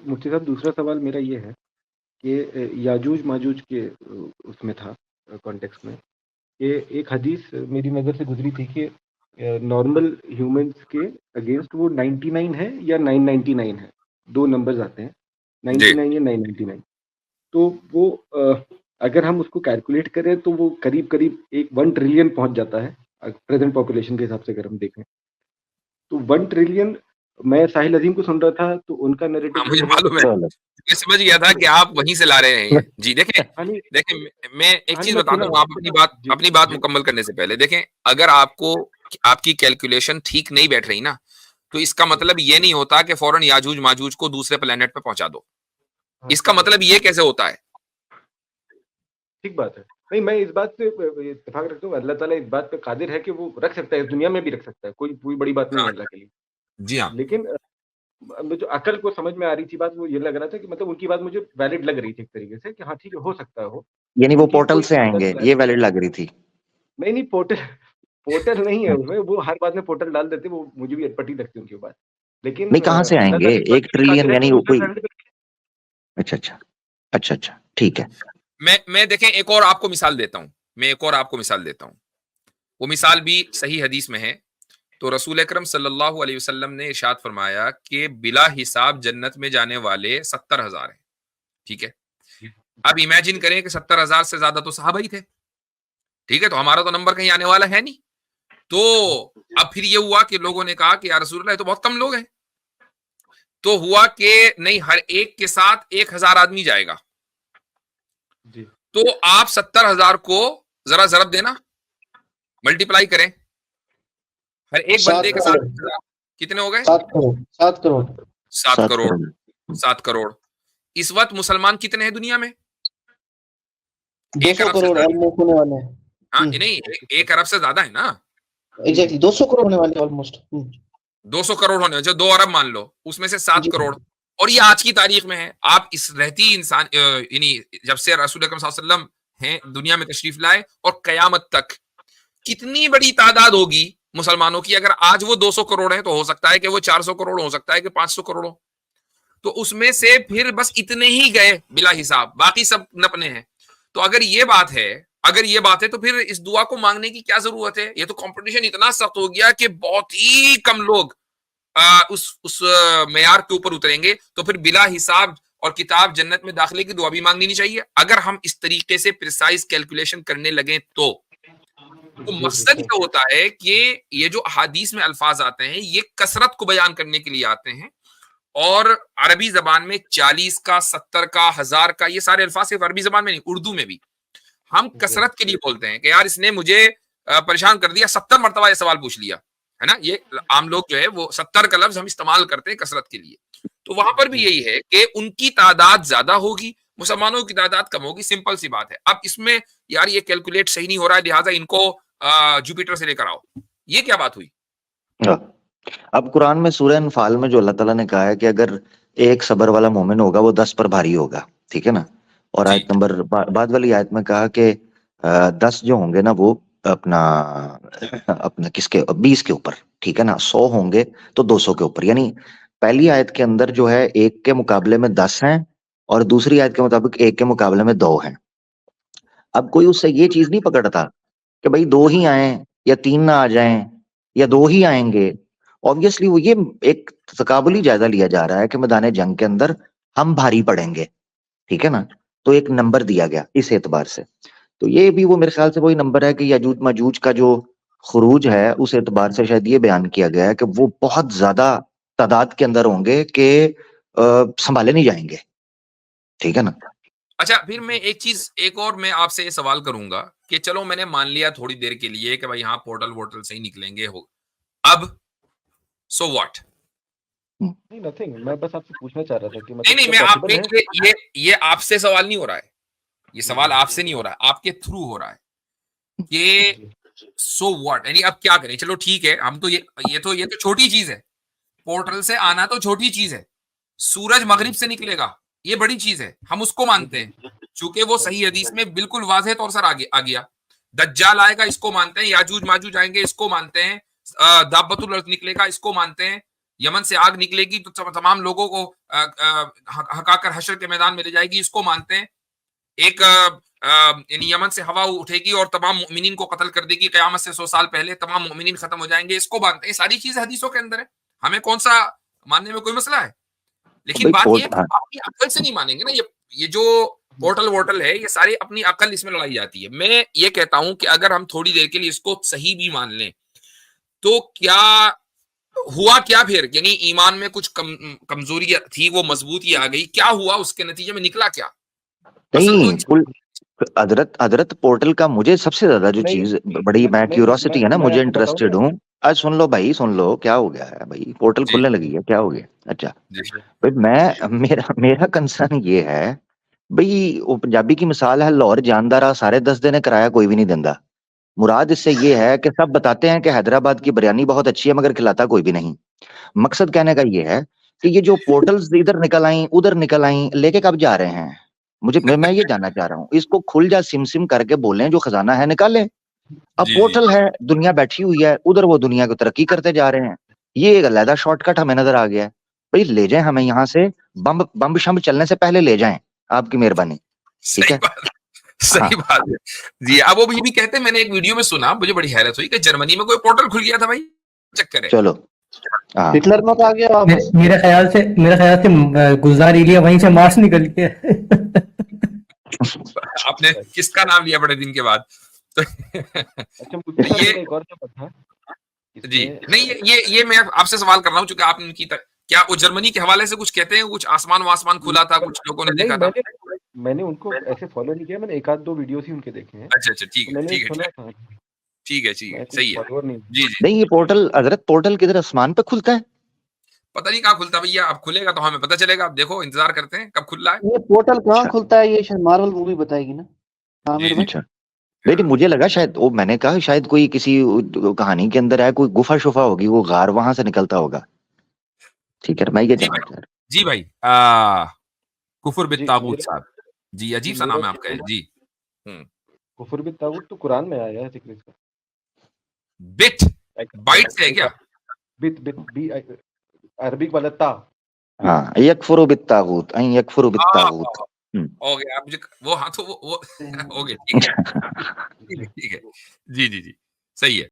मुफ्ती साहब, दूसरा सवाल मेरा ये है कि याजूज माजूज के उसमें था, कॉन्टेक्स्ट में, कि एक हदीस मेरी नज़र से गुजरी थी कि नॉर्मल ह्यूमंस के अगेंस्ट वो 99 है या 999 है, दो नंबर्स आते हैं, 99 या 999। तो वो अगर हम उसको कैलकुलेट करें तो वो करीब करीब 1 ट्रिलियन पहुंच जाता है प्रेजेंट पॉपुलेशन के हिसाब से अगर हम देखें तो 1 ट्रिलियन। मैं साहिल अजीम को सुन रहा था तो उनका नैरेटिव हाँ, मुझे ये है मालूम है, कि मैं समझ गया था कि आप वहीं से ला रहे हैं ये। जी देखें, हानि देखें मैं एक हानि चीज मैं बताता थोड़ा हूँ, आप जी अपनी बात जी मुकम्मल करने से पहले देखें, अगर आपको आपकी कैलकुलेशन ठीक नहीं बैठ रही ना, तो इसका जी मतलब ये नहीं होता कि फौरन याजूज माजूज को दूसरे प्लेनेट पे पहुंचा दो। हाँ, इसका ठीक बात मतलब है, ये कैसे होता है? ठीक बात है। नहीं, मैं इस बात से इत्तेफाक रखता हूँ, अल्लाह ताला इस बात पे कादिर है कि वो रख सकता है, इस दुनिया में भी रख सकता है, कोई बड़ी बात नहीं हाँ, है अल्लाह के लिए। जी हाँ। लेकिन जो अकल को समझ में आ रही थी बात, वो ये लग रहा था कि मतलब उनकी बात मुझे वैलिड लग रही थी एक तरीके से कि हाँ ठीक है, हो सकता है हो, यानी वो क्योंकि पोर्टल कोई से अलग आएंगे, ये प्लेनेट। वैलिड लग रही थी। नहीं, नहीं, पोर्टल पोर्टल नहीं है उसमें, वो हर बात में पोर्टल डाल देते, वो मुझे भी अटपटी लगती है उनकी बात। लेकिन नहीं, कहाँ से अल्लाह आएंगे? ताला इस बात 1 पे ट्रिलियन कादिर है कि यानी वो वो दूसरे कोई। प्लेनेट पे। अच्छा, अच्छा। अच्छा, अच्छा, ठीक है। मैं देखें एक और आपको मिसाल देता हूं, मैं एक और आपको मिसाल देता हूं, वो मिसाल भी सही हदीस में है। तो रसूल अकरम सल्लल्लाहु अलैहि वसल्लम ने इरशाद फरमाया कि बिला हिसाब जन्नत में जाने वाले 70,000 हैं। ठीक है, अब इमेजिन करें कि 70,000 से ज्यादा तो सहाबा ही थे। ठीक है, तो हमारा तो नंबर कहीं आने वाला है नहीं। तो अब फिर ये हुआ कि लोगों ने कहा कि यार रसूलुल्लाह, ये तो बहुत कम लोग हैं। तो हुआ कि नहीं, हर एक के साथ 1,000 आदमी जाएगा। जी, तो आप 70,000 को जरा जरब देना, मल्टीप्लाई करें, हर एक बंदे सात के साथ करोड़ 1,000, कितने हो गए? 7 करोड़ 7 करोड़ 7 7 करोड़। करोड़ 7 करोड़। इस वक्त मुसलमान कितने हैं दुनिया में? दो 1 सौ अरब से करोड़ ज्यादा। ऑलमोस्ट होने वाले हैं। हाँ, नहीं, 1 अरब से ज्यादा है ना। जी, एग्जैक्टली 200 करोड़ होने वाले हैं ऑलमोस्ट। 200 करोड़ होने जो 2 अरब मान लो, उसमें से 7 जी करोड़। और ये आज की तारीख में है। आप इस रहती इंसान यानी जब से रसूल अकरम सल्लल्लाहु अलैहि वसल्लम हैं दुनिया में तशरीफ लाए और कयामत तक कितनी बड़ी तादाद होगी मुसलमानों की। अगर आज वो 200 करोड़ है तो हो सकता है कि वो 400 करोड़, हो सकता है कि 500 करोड़ हो। तो उसमें से फिर बस इतने ही गए बिला हिसाब, बाकी सब नपने हैं। तो अगर ये बात है, अगर ये बात है, तो फिर इस दुआ को मांगने की क्या जरूरत है? ये तो कंपटीशन इतना सख्त हो गया कि बहुत ही कम लोग उस मेयार के ऊपर उतरेंगे। तो फिर बिला हिसाब और किताब जन्नत में दाखिले की दुआ भी मांगनी नहीं चाहिए अगर हम इस तरीके से प्रिसाइज कैलकुलेशन करने लगे तो जी, जी, मकसद सही। ये होता है कि ये जो अहादीस में अल्फाज आते हैं ये कसरत को बयान करने के लिए आते हैं। और अरबी जबान में 40 का, 70 का, 1000 का, ये सारे अल्फाज सिर्फ अरबी जबान में नहीं, उर्दू में भी हम जी, कसरत के लिए बोलते हैं कि यार इसने मुझे परेशान कर दिया, 70 मरतबा ये सवाल पूछ लिया, है ना। ये आम लोग जो है वो 70 का लफ्ज हम इस्तेमाल करते हैं कसरत के लिए। तो वहां पर भी जी, यही है कि उनकी तादाद ज्यादा होगी, मुसलमानों की तादाद कम होगी, सिंपल सी बात है। अब इसमें यार ये कैलकुलेट सही नहीं हो रहा है, लिहाजा इनको जुपिटर से लेकर आओ, ये क्या बात हुई? हाँ। अब कुरान में सूरह अनफाल में जो अल्लाह ताला ने कहा है कि अगर एक सबर वाला मोमिन होगा वो 10 पर भारी होगा, ठीक है ना। और जी, आयत नंबर बाद वाली आयत में कहा कि 10 जो होंगे ना वो अपना अपना किसके 20 के ऊपर, ठीक है ना। 100 होंगे तो 200 के ऊपर। यानी पहली आयत के अंदर जो है 1 के मुकाबले में 10 हैं और दूसरी आयत के मुताबिक 1 के मुकाबले में 2 हैं। अब कोई उससे ये चीज नहीं पकड़ता कि भाई 2 ही आए या 3 ना आ जाएं या 2 ही आएंगे। ऑब्वियसली वो ये एक तकाबुली जायजा लिया जा रहा है कि मैदान जंग के अंदर हम भारी पड़ेंगे, ठीक है ना। तो एक नंबर दिया गया इस एतबार से। तो ये भी वो मेरे ख्याल से वही नंबर है कि याजूज माजूज का जो खुरूज है उस एतबार से शायद ये बयान किया गया है कि वो बहुत ज्यादा तादाद के अंदर होंगे कि संभाले नहीं जाएंगे, ठीक है ना। अच्छा, फिर मैं एक और मैं आपसे ये सवाल करूंगा कि चलो मैंने मान लिया थोड़ी देर के लिए कि भाई हाँ पोर्टल वोर्टल से ही निकलेंगे हो, अब सो व्हाट? नहीं, नथिंग, मैं बस आपसे पूछना चाह रहा था कि नहीं मतलब नहीं, क्या मैं आप पॉसिबल है? ये आपसे सवाल नहीं हो रहा है, ये जी, सवाल जी, आपसे नहीं हो रहा है, आपके थ्रू हो रहा है कि जी, सो व्हाट, यानी अब क्या करें? चलो ठीक है, हम तो ये तो छोटी चीज है, पोर्टल से आना तो छोटी चीज है, सूरज मगरिब जी, से निकलेगा ये बड़ी चीज है, हम उसको मानते जी, हैं चूंकि वो सही, सही हदीस में बिल्कुल वाज़ेह तौर से आगे आ गया। दज्जाल आएगा इसको मानते हैं, याजूज माजूज आएंगे इसको मानते हैं, दाब्बतुल अर्द निकलेगा इसको मानते हैं, यमन से आग निकलेगी तो तमाम लोगों को हकाकर हशर के मैदान में ले जाएगी, इसको मानते हैं। एक यानी यमन से हवा उठेगी और तमाम मोमिनीन को कत्ल कर देगी, क़यामत से 100 साल पहले तमाम मोमिनीन खत्म हो जाएंगे, इसको मानते हैं। सारी चीजें हदीसों के अंदर है, हमें कौन सा मानने में कोई मसला है? लेकिन बात ये है कि अपनी अकल से नहीं मानेंगे ना। ये जो पोर्टल वोर्टल है, ये सारी अपनी अकल इसमें लड़ाई जाती है। मैं ये कहता हूं कि अगर हम थोड़ी देर के लिए इसको सही भी मान लें तो क्या हुआ, क्या फिर यानी ईमान में कुछ कमजोरी थी, वो मजबूती आ गई, क्या हुआ, उसके नतीजे में निकला क्या? नहीं, हजरत पोर्टल का मुझे सबसे ज्यादा जो चीज बड़ी मैं क्यूरियोसिटी है ना, मुझे इंटरेस्टेड हूँ। आज सुन लो भाई, सुन लो, क्या हो गया है भाई? पोर्टल खुलने लगी है, क्या हो गया? अच्छा भाई, मेरा कंसर्न ये है भाई, वो पंजाबी की मिसाल है, लाहौर जानदारा सारे 10 दिन किराया कोई भी नहीं देता। मुराद इससे ये है कि सब बताते हैं कि हैदराबाद की बिरयानी बहुत अच्छी है, मगर खिलाता कोई भी नहीं। मकसद कहने का ये है कि ये जो पोर्टल्स इधर निकल आई उधर निकल आई, लेके कब जा रहे हैं? मैं ये जानना चाह रहा हूँ। इसको खुल जा सिम करके बोलें, जो खजाना है निकालें। अब पोर्टल है, दुनिया बैठी हुई है उधर, वो दुनिया को तरक्की करते जा रहे हैं। ये एक अलग शॉर्टकट हमें नजर आ गया है। भाई ले जाएं हमें यहाँ से, बम शम चलने से पहले ले जाएं, आपकी मेहरबानी। ठीक है, सही बात है जी। अब वो भी कहते हैं, मैंने एक वीडियो में सुना, मुझे बड़ी हैरत हुई कि जर्मनी में कोई पोर्टल खुल गया था भाई, चक्कर है। चलो हिटलर मत आ गया वापस। मेरे ख्याल से गुलजार एलिया वहीं से मार्स निकल के आपने किसका नाम लिया बड़े दिन के बाद? तो अच्छा, ये एक और था जी नहीं, ये मैं आपसे सवाल कर रहा हूँ, चूंकि आप इनकी क्या वो जर्मनी के हवाले से कुछ कहते हैं, कुछ आसमान खुला था, कुछ लोगों ने देखा था? मैंने उनको ऐसे फॉलो नहीं किया, मैंने एक आध दो वीडियोस ही उनके देखे हैं। अच्छा, ठीक है, सही है जी। नहीं, ये पोर्टल हजरत, पोर्टल किधर आसमान पे खुलता है? पता नहीं कहाँ खुलता भैया, अब खुलेगा तो हमें पता चलेगा। अब देखो, इंतजार करते हैं कब खुल रहा है। ये पोर्टल कहाँ खुलता है, ये शायद मार्वल मूवी बताएगी ना। अच्छा, लेकिन मुझे लगा शायद वो, मैंने कहा शायद कोई किसी कहानी के अंदर है, कोई गुफा शुफा होगी, वो गार वहां से निकलता होगा। ठीक है, मैं ये जानना चाह रहा हूं। जी भाई, कुफर बित तागूत साहब जी, अजीब सा नाम है आपका जी। कुफर बित तागूत तो कुरान में आया है जिक्र इसका। बिट बाइट से है क्या? बित बी अरबिक वाला ता। हाँ, यकफुरु बित तागूत, यकफुरु बित तागूत हो गया। आप मुझे वो, हाँ तो वो हो गया, ठीक है जी, सही है।